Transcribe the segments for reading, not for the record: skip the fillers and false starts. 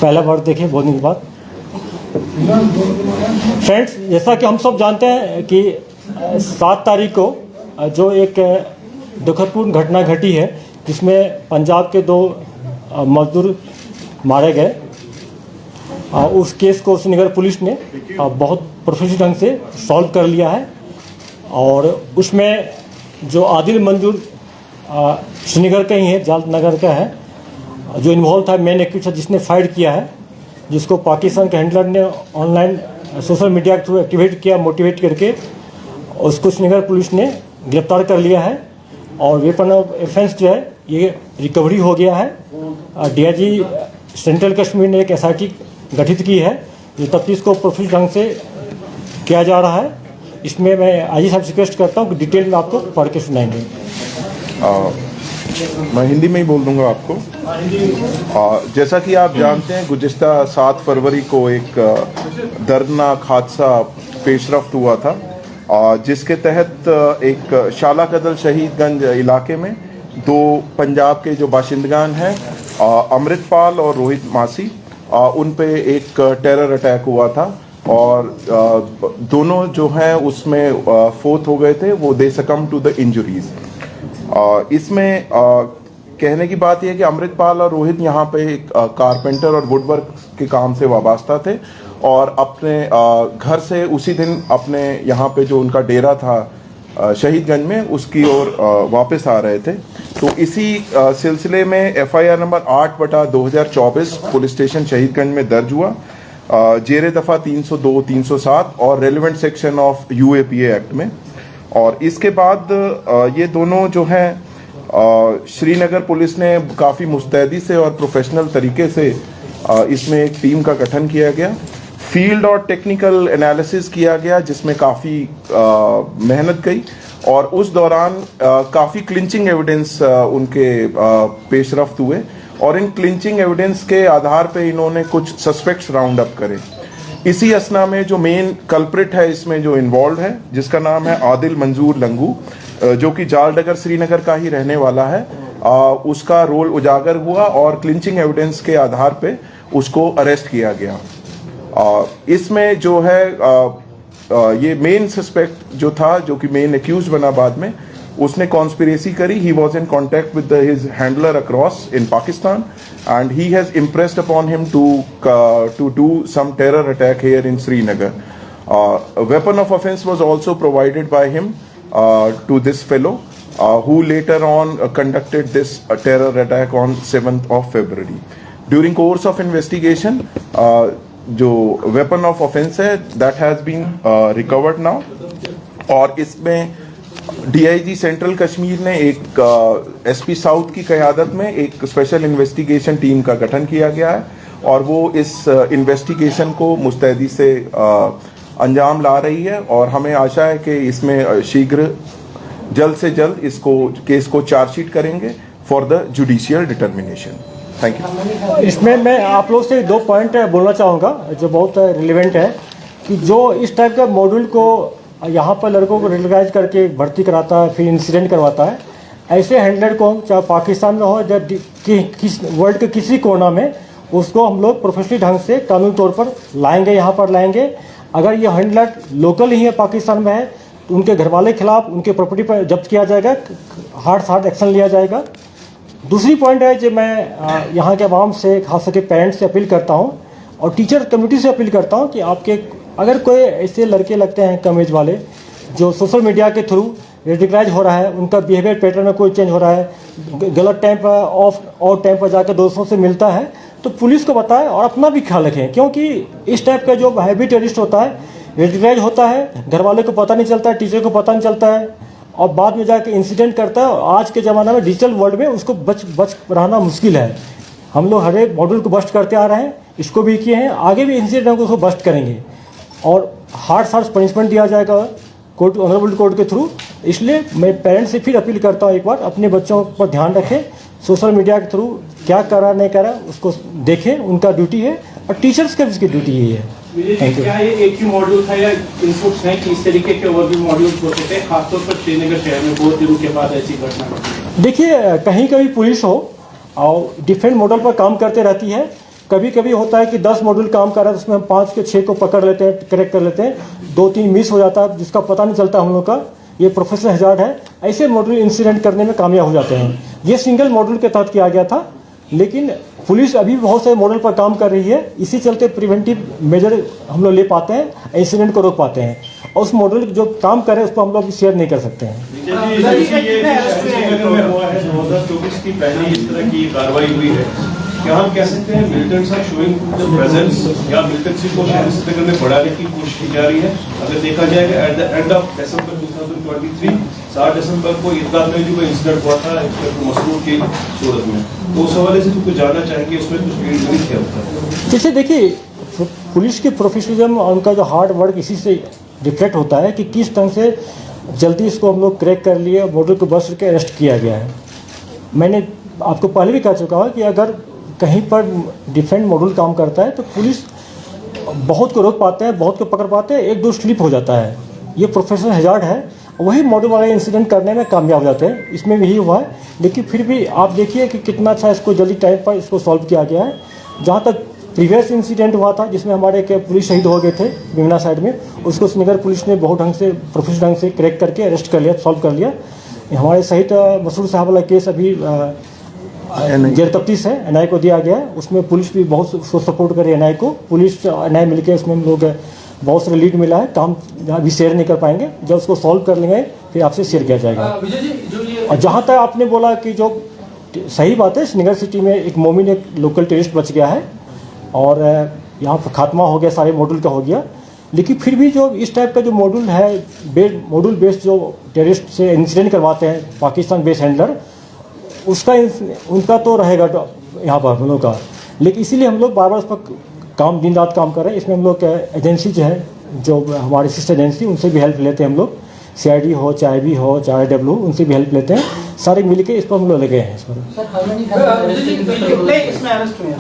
पहला बार देखें बोलने के बाद। फ्रेंड्स, जैसा कि हम सब जानते हैं कि 7 तारीख को जो एक दुखदपूर्ण घटना घटी है जिसमें पंजाब के 2 मजदूर मारे गए, उस केस को श्रीनगर पुलिस ने बहुत प्रोफेशनल ढंग से सॉल्व कर लिया है। और उसमें जो आदिल मंजूर श्रीनगर का ही है, जाल नगर का है, जो इन्वॉल्व था, मेन एक्यूज था, जिसने फायर किया है, जिसको पाकिस्तान के हैंडलर ने ऑनलाइन सोशल मीडिया के थ्रू एक्टिवेट किया, मोटिवेट करके उसको श्रीनगर पुलिस ने गिरफ्तार कर लिया है। और वेपन ऑफ ऑफेंस जो है ये रिकवरी हो गया है। डीआईजी सेंट्रल कश्मीर ने एक एसआईटी गठित की है जो तफ्तीश को प्रोफेशनल ढंग से किया जा रहा है। इसमें मैं आईजी साहब से रिक्वेस्ट करता हूँ कि डिटेल में आपको पढ़ के सुनाएंगे। मैं हिंदी में ही बोल दूंगा आपको। जैसा कि आप जानते हैं, गुज़िश्ता 7 फरवरी को एक दर्दनाक हादसा पेशरफ्त हुआ था, जिसके तहत एक शाला कदल शहीदगंज इलाके में 2 पंजाब के जो बाशिंदगान हैं, अमृतपाल और रोहित मासी, उन पे एक टेरर अटैक हुआ था और दोनों जो हैं उसमें फोत हो गए थे। वो दे सकम टू द इंजुरीज। इसमें कहने की बात यह है कि अमृतपाल और रोहित यहाँ पे कारपेंटर और वुडवर्क के काम से वाबस्ता थे और अपने घर से उसी दिन अपने यहाँ पे जो उनका डेरा था शहीदगंज में, उसकी ओर वापस आ रहे थे। तो इसी सिलसिले में FIR number 8/2024 police station Shahidganj में दर्ज हुआ, जेरे दफ़ा 302, 307 और relevant section of UAPA act में। और इसके बाद ये दोनों जो हैं श्रीनगर पुलिस ने काफ़ी मुस्तैदी से और प्रोफेशनल तरीके से इसमें एक टीम का गठन किया गया। फील्ड और टेक्निकल एनालिसिस किया गया जिसमें काफ़ी मेहनत गई और उस दौरान काफ़ी क्लिंचिंग एविडेंस उनके पेशरफ्त हुए और इन क्लिंचिंग एविडेंस के आधार पे इन्होंने कुछ सस्पेक्ट्स राउंड अप करे। इसी असना में जो मेन कल्प्रिट है इसमें जो इन्वॉल्व है, जिसका नाम है आदिल मंजूर लंगू, जो कि जालडगर श्रीनगर का ही रहने वाला है, उसका रोल उजागर हुआ और क्लिंचिंग एविडेंस के आधार पे उसको अरेस्ट किया गया। इसमें जो है ये मेन सस्पेक्ट जो था, जो कि मेन एक्यूज बना बाद में, उसने कॉन्स्पिरेसी करी। He was in contact with his handler across in Pakistan and he has impressed upon him to do some terror attack here in Srinagar. A weapon of offense was also provided by him to this fellow, who later on conducted this terror attack on 7th of February. During course of investigation, जो weapon of offense है that has been recovered now, और इसमें DIG central Kashmir ने एक SP south की क़यादत में एक special investigation team का गठन किया गया है और वो इस इन्वेस्टिगेशन को मुस्तैदी से अंजाम ला रही है और हमें आशा है कि इसमें शीघ्र जल्द से जल्द इसको केस को चार्जशीट करेंगे for the judicial determination. Thank you. इसमें मैं आप लोग से 2 पॉइंट बोलना चाहूँगा जो बहुत रिलेवेंट है कि जो इस टाइप का मॉड्यूल को यहाँ पर लड़कों को रेगुलराइज करके भर्ती कराता है, फिर इंसिडेंट करवाता है, ऐसे हैंडलर को चाहे पाकिस्तान में हो या वर्ल्ड के किसी कोना में, उसको हम लोग प्रोफेशनली ढंग से कानूनी तौर पर लाएंगे, यहाँ पर लाएंगे। अगर ये हैंडलर लोकल ही है, पाकिस्तान में है, तो उनके घर वाले के खिलाफ उनके प्रॉपर्टी पर जब्त किया जाएगा, हार्ड एक्शन लिया जाएगा। दूसरी पॉइंट है जो मैं यहाँ के आवाम से, खास करके पेरेंट्स से अपील करता हूँ और टीचर कम्युनिटी से अपील करता हूँ कि आपके अगर कोई ऐसे लड़के लगते हैं कम एज वाले जो सोशल मीडिया के थ्रू रेडिकलाइज हो रहा है, उनका बिहेवियर पैटर्न में कोई चेंज हो रहा है, गलत टाइम पर ऑफ टाइम पर जाकर दोस्तों से मिलता है, तो पुलिस को बताएं और अपना भी ख्याल रखें। क्योंकि इस टाइप का जो हैवी टेररिस्ट होता है, रेडिकलाइज होता है, घर वाले को पता नहीं चलता है, टीचर को पता नहीं चलता है और बाद में जाकर इंसिडेंट करता है। आज के ज़माना में डिजिटल वर्ल्ड में उसको बच रहना मुश्किल है। हम लोग हर एक मॉड्यूल को बस्ट करते आ रहे हैं, इसको भी किए हैं, आगे भी इंसिडेंट को बस्ट करेंगे और हार्ड पनिशमेंट दिया जाएगा कोर्ट, ऑनरेबल कोर्ट के थ्रू। इसलिए मैं पेरेंट्स से फिर अपील करता हूँ, एक बार अपने बच्चों पर ध्यान रखें, सोशल मीडिया के थ्रू क्या कर रहा नहीं कर रहा उसको देखें, उनका ड्यूटी है और टीचर्स का भी इसकी ड्यूटी यही है। क्या ये एक ही मॉड्यूल था या इनपुट्स हैं कि इस तरीके के और भी मॉड्यूल्स होते थे, खासतौर पर श्रीनगर शहर में बहुत दिनों के बाद ऐसी घटना? देखिए, कहीं कहीं पुलिस हो और डिफरेंट मॉडल पर काम करते रहती है। कभी कभी होता है कि 10 मॉड्यूल काम कर रहा है तो उसमें हम 5 के 6 को पकड़ लेते हैं, करेक्ट कर लेते हैं, 2-3 मिस हो जाता है जिसका पता नहीं चलता हम लोग का। ये प्रोफेशनल हजार्ड है। ऐसे मॉड्यूल इंसिडेंट करने में कामयाब हो जाते हैं। ये सिंगल मॉड्यूल के तहत किया गया था, लेकिन पुलिस अभी भी बहुत सारे मॉडल पर काम कर रही है। इसी चलते प्रिवेंटिव मेजर हम लोग ले पाते हैं, इंसिडेंट को रोक पाते हैं। और उस मॉडल जो काम करे उस पर हम लोग शेयर नहीं कर सकते हैं। श्रीनगर में हुआ है 2024 की पहली इस तरह की कार्रवाई हुई है, क्या हम कह सकते हैं militants are showing the presence या मिलिटेंसी को श्रीनगर में बढ़ाने की कोशिश की जा रही है? अगर देखा जाएगा at the end of December 2023 7 दिसंबर को ईदगाह में जो इंसिडेंट हुआ था मसरूर की सूरत में, तो उस हवाले से कुछ जानना चाहेंगे उसमें कुछ रीड क्या होता है? जैसे देखिए, पुलिस की प्रोफेशनलिज्म और उनका जो हार्ड वर्क इसी से रिफ्लेक्ट होता है कि किस ढंग से जल्दी इसको हम लोग क्रैक कर लिए, मॉडल को बस के अरेस्ट किया गया है। मैंने आपको पहले भी कह चुका हूँ कि अगर कहीं पर डिफरेंट मॉडल काम करता है तो पुलिस बहुत को रोक पाते हैं, बहुत को पकड़ पाते हैं, एक दो स्लिप हो जाता है। ये प्रोफेशनल हजार्ड है, वही मॉडल वाले इंसिडेंट करने में कामयाब हो जाते हैं। इसमें भी यही हुआ है, लेकिन फिर भी आप देखिए कि कितना अच्छा इसको जल्दी टाइम पर इसको सॉल्व किया गया है। जहाँ तक प्रीवियस इंसिडेंट हुआ था जिसमें हमारे एक पुलिस शहीद हो गए थे बिमना साइड में, उसको श्रीनगर पुलिस ने बहुत ढंग से प्रोफेशनल ढंग से क्रैक करके अरेस्ट कर लिया, सॉल्व कर लिया। हमारे शहीद मसूद साहब वाला केस अभी जेल तफ्तीश है, एनआई को दिया गया है। उसमें पुलिस भी बहुत उसको सपोर्ट करे, एनआई को, पुलिस एनआई मिलकर इसमें हम लोग बहुत सारे लीड मिला है। काम अभी शेयर नहीं कर पाएंगे, जब उसको सॉल्व कर लेंगे फिर आपसे शेयर किया जाएगा। और जहाँ तक आपने बोला कि जो सही बात है, श्रीनगर सिटी में एक मोमिन एक लोकल टेररिस्ट बच गया है और यहाँ पर खात्मा हो गया, सारे मॉड्यूल का हो गया। लेकिन फिर भी जो इस टाइप का जो मॉड्यूल है, मॉड्यूल बेस्ड जो टेररिस्ट से इंसिडेंट करवाते हैं पाकिस्तान बेस्ड हैंडलर, उसका उनका तो रहेगा यहाँ पर हम लोग का। लेकिन इसीलिए हम लोग बार बार उस पर काम दिन रात काम कर रहे हैं। इसमें हम लोग एजेंसी जो है, जो हमारी सिस्टर एजेंसी, उनसे भी हेल्प लेते हैं हम लोग। CID हो, चाहे भी हो, चाहे IW, उनसे भी हेल्प लेते हैं। सारे मिलके इस पर हम लोग लगे हैं। इस पर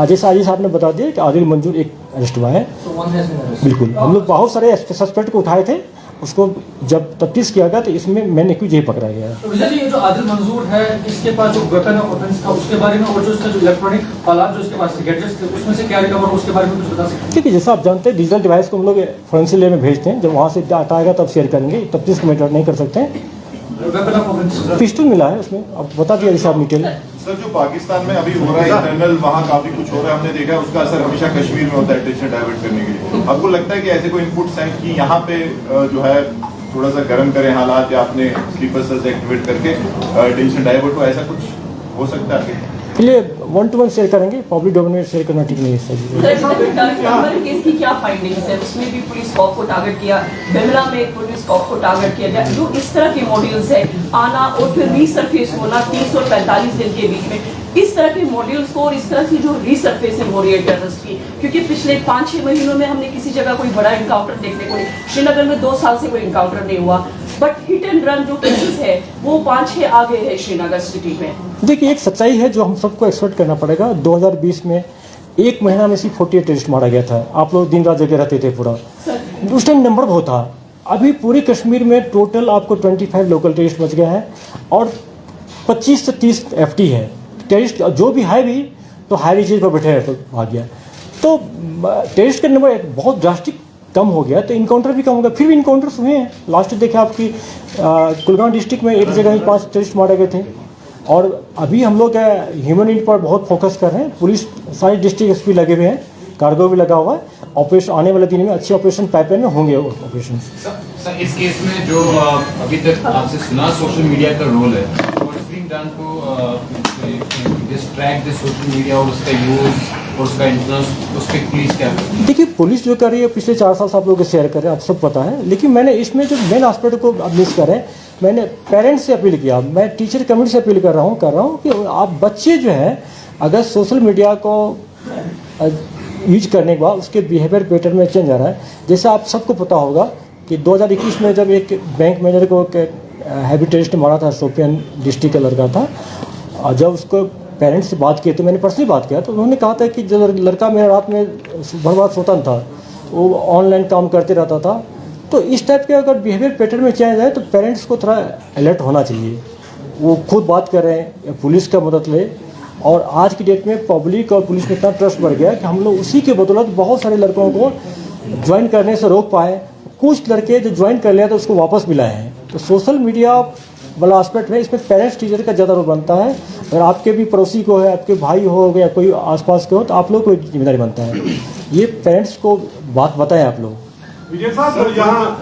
जैसे आजी साहब ने बता दिया कि आदिल मंजूर एक अरेस्ट हुआ है। बिल्कुल, हम लोग बहुत सारे सस्पेक्ट को उठाए थे, उसको जब तफ्तीश किया गया तो इसमें मैंने क्यों यही पकड़ा गया। विजय जी, ये जो आदिल मंजूर है, इसके पास जो वेपन ऑफ ऑफेंस था उसके बारे में, और जो इसका जो इलेक्ट्रॉनिक आलात जो इसके पास गैजेट्स थे, उसमें से क्या रिकवर, उसके बारे में कुछ बता सकते हैं? ठीक है, जैसा आप जानते हैं डिजिटल डिवाइस को हम लोग फोरेंसिक लैब में भेजते हैं। जब वहाँ से डाटा आएगा तब शेयर करेंगे, तफ्तीश को मेटर नहीं कर सकते हैं। वेपन ऑफ ऑफेंस पिस्टल मिला है उसमें, अब बता दिया जैसे आप डिटेल। सर, जो पाकिस्तान में अभी हो रहा है इंटरनल, वहाँ काफी कुछ हो रहा है, हमने देखा है उसका असर हमेशा कश्मीर में होता है टेंशन डाइवर्ट करने के लिए। आपको लगता है कि ऐसे कोई इनपुट्स हैं कि यहाँ पे जो है थोड़ा सा गर्म करें हालात, या अपने स्लीपर सेल्स एक्टिवेट करके टेंशन डाइवर्ट हो, ऐसा कुछ हो सकता है? इसलिए 1-to-1 शेयर करेंगे, पब्लिक डोमेन में शेयर करना ठीक नहीं है सर। केस की क्या फाइंडिंग्स है? उसमें भी पुलिस कॉप को टारगेट किया, बिमला में पुलिस कॉप को टारगेट किया गया। जो इस तरह के मॉड्यूल्स है, आना और फिर रीसरफेस होना 30 और 45 दिन के बीच में, इस तरह के मॉड्यूल्स को और इस तरह की जो रीसरफेसिंग हो रही है टेररिस्ट की, क्योंकि पिछले 5-6 महीनों में हमने किसी जगह कोई बड़ा इनकाउंटर देखने को नहीं, श्रीनगर में 2 साल से कोई इनकाउंटर नहीं हुआ, बट हिट एंड रन जो केसेस है वो 5-6 आ गए हैं श्रीनगर सिटी में। देखिए, एक सच्चाई है जो हम सबको एक्सपेक्ट करना पड़ेगा। 2020 में 1 महीना में सिर्फ 48 टेररिस्ट मारा गया था। आप लोग दिन रात जगह रहते थे पूरा, उस टाइम नंबर बहुत था। अभी पूरे कश्मीर में टोटल आपको 25 लोकल टेररिस्ट बच गया है और 25 से 30 FT है टेररिस्ट। जो भी है भी तो हाई रिचेज पर बैठे तो भाग गया, तो टेररिस्ट का नंबर एक बहुत ड्रास्टिक कम हो गया, तो इनकाउंटर भी कम हो गया। फिर भी इनकाउंटर्स हुए हैं। लास्ट देखे आपकी कुलगाम डिस्ट्रिक्ट में एक जगह ही 5 टेररिस्ट मारे गए थे। और अभी हम लोग ह्यूमन इंट पर बहुत फोकस कर रहे हैं। पुलिस सारे डिस्ट्रिक्ट SP लगे हुए हैं, कार्गो भी लगा हुआ है। ऑपरेशन आने वाले दिन में अच्छे ऑपरेशन पाइपलाइन में होंगे ऑपरेशन। सर, इस केस में जो अभी तक आपसे सुना सोशल मीडिया का रोल है, done to distract the social media और उसका यूज और उसका इन्फ्लुएंस, उस पर प्लीज क्या? देखिए, पुलिस जो कर रही है पिछले 4 साल से आप लोगों को शेयर कर रहे हैं, आप सब पता है। लेकिन मैंने इसमें जो मेन एस्पेक्ट को आप मिस कर रहे हैं, मैंने पेरेंट्स से अपील किया, मैं टीचर कम्युनिटी से अपील कर रहा हूँ कि आप बच्चे जो है अगर सोशल मीडिया को यूज करने के बाद उसके बिहेवियर पैटर्न में चेंज आ रहा है। जैसे आप सबको पता होगा कि 2021 में जब एक बैंक मैनेजर को हैवी टेररिस्ट मारा था, शोपियान डिस्ट्रिक्ट का लड़का था, और जब उसको पेरेंट्स से बात किए तो मैंने पर्सनली बात किया तो उन्होंने कहा था कि जब लड़का मेरा रात में भर रात सोता था, वो ऑनलाइन काम करते रहता था। तो इस टाइप के अगर बिहेवियर पैटर्न में चेंज आए तो पेरेंट्स को थोड़ा अलर्ट होना चाहिए। वो खुद बात करें या पुलिस का मदद ले, और आज की डेट में पब्लिक और पुलिस में इतना ट्रस्ट बढ़ गया कि हम लोग उसी के बदौलत बहुत सारे लड़कों को ज्वाइन करने से रोक पाए। कुछ लड़के जो ज्वाइन कर लिया तो उसको वापस भी लाए हैं। तो सोशल मीडिया वाला एस्पेक्ट में इसमें पेरेंट्स टीचर का ज़्यादा रोल बनता है। अगर आपके भी पड़ोसी को है, आपके भाई हो या कोई आसपास के हो, तो आप लोग को जिम्मेदारी बनता है। ये पेरेंट्स को बात बताएं आप लोग। विजय साहब, यहाँ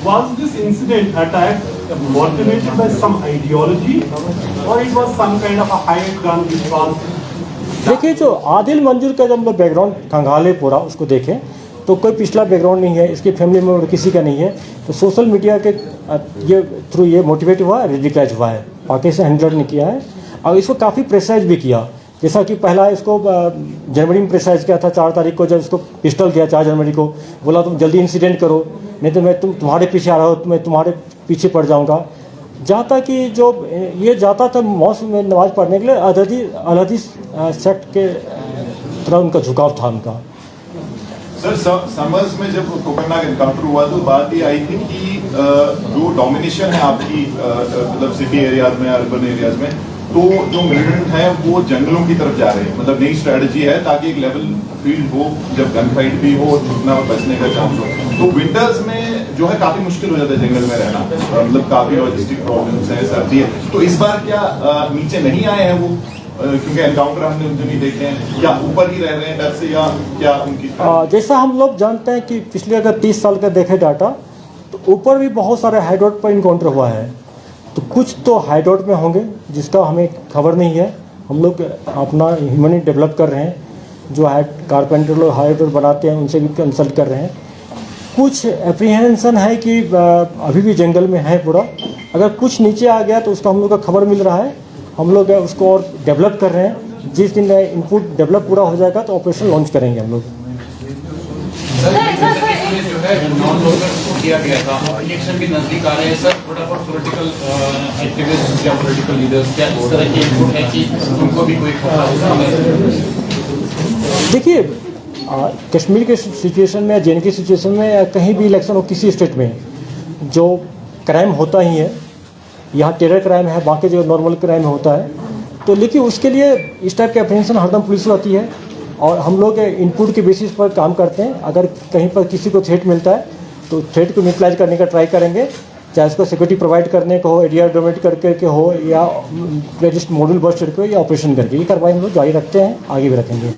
was this incident attack motivated by some ideology or it was some kind of a hired gun which was? देखिए, जो आदिल मंजूर का जब हम लोग बैकग्राउंड खंगाले पूरा उसको देखें तो कोई पिछला बैकग्राउंड नहीं है, इसकी फैमिली में किसी का नहीं है। तो सोशल मीडिया के ये थ्रू ये मोटिवेट हुआ, रेडिकलाइज हुआ है, बाकी से हैंडल नहीं किया है। और इसको काफ़ी प्रेशराइज भी किया, जैसा कि पहला इसको जनवरी में प्रेशराइज किया था। 4 तारीख को जब इसको पिस्टल किया, 4 जनवरी को बोला तुम जल्दी इंसिडेंट करो, नहीं तो मैं तुम्हारे पीछे आ रहा हूँ, मैं तुम्हारे पीछे पड़ जाऊँगा। जहाँ तक कि जो ये जाता था मॉस्क में नमाज़ पढ़ने के लिए, अलहदी सेक्ट के तरह उनका झुकाव था उनका। सर, समर्स में जब कोकरनाग एनकाउंटर हुआ तो बात ये आई थी कि जो डोमिनेशन है आपकी मतलब सिटी एरियाज में, अर्बन एरियाज में, तो जो मिलिटेंट है वो जंगलों की तरफ जा रहे हैं। मतलब नई स्ट्रेटजी है ताकि एक लेवल फील्ड हो, जब गन फाइट भी हो, छूटना और बचने का चांस हो। तो विंटर्स में जो है काफी मुश्किल हो जाता है जंगल में रहना, मतलब काफी लॉजिस्टिक प्रॉब्लम्स है, सर्दी है। तो इस बार क्या नीचे नहीं आए हैं वो, क्योंकि एनकाउंटर हमने उनसे नहीं देखे हैं, या ऊपर ही रह रहे हैं डर से, या क्या उनकी? जैसा हम लोग जानते हैं कि पिछले अगर 30 साल का देखें डाटा, तो ऊपर भी बहुत सारे हाईडोट पर इनकाउंटर हुआ है। तो कुछ तो हाईडोट में होंगे जिसका हमें खबर नहीं है। हम लोग अपना ह्यूमन डेवलप कर रहे हैं, जो कारपेंटर लोग हाईडोट बनाते हैं उनसे भी कंसल्ट कर रहे हैं। कुछ एप्रीहेंशन है कि अभी भी जंगल में है पूरा। अगर कुछ नीचे आ गया तो उसका हम लोग का खबर मिल रहा है, हम लोग उसको और डेवलप कर रहे हैं। जिस दिन इनपुट डेवलप पूरा हो जाएगा तो ऑपरेशन लॉन्च करेंगे हम लोग। जो है नॉन लोकल किया गया था, इलेक्शन भी नजदीक आ रहे हैं सर, फटाफट पॉलिटिकल एक्टिविस्ट या पॉलिटिकल लीडर्स क्या इस तरह की इनपुट है कि उनको भी कोई खतरा हो सकता है? देखिए, कश्मीर के सिचुएशन में, जे के सिचुएशन में, या कहीं भी इलेक्शन हो किसी स्टेट में, जो क्राइम होता ही है। यहाँ टेरर क्राइम है, बाकी जगह नॉर्मल क्राइम होता है। तो लेकिन उसके लिए इस टाइप के अप्रीहेंशन हरदम पुलिस रहती है और हम लोग इनपुट के बेसिस पर काम करते हैं। अगर कहीं पर किसी को थ्रेट मिलता है तो थ्रेट को न्यूट्रलाइज करने का ट्राई करेंगे, चाहे उसको सिक्योरिटी प्रोवाइड करने को हो, एरिया डोमिनेट करके हो, या मॉड्यूल बस्ट करके, या ऑपरेशन करके। ये कार्रवाई हम लोग जारी रखते हैं, आगे भी रखेंगे।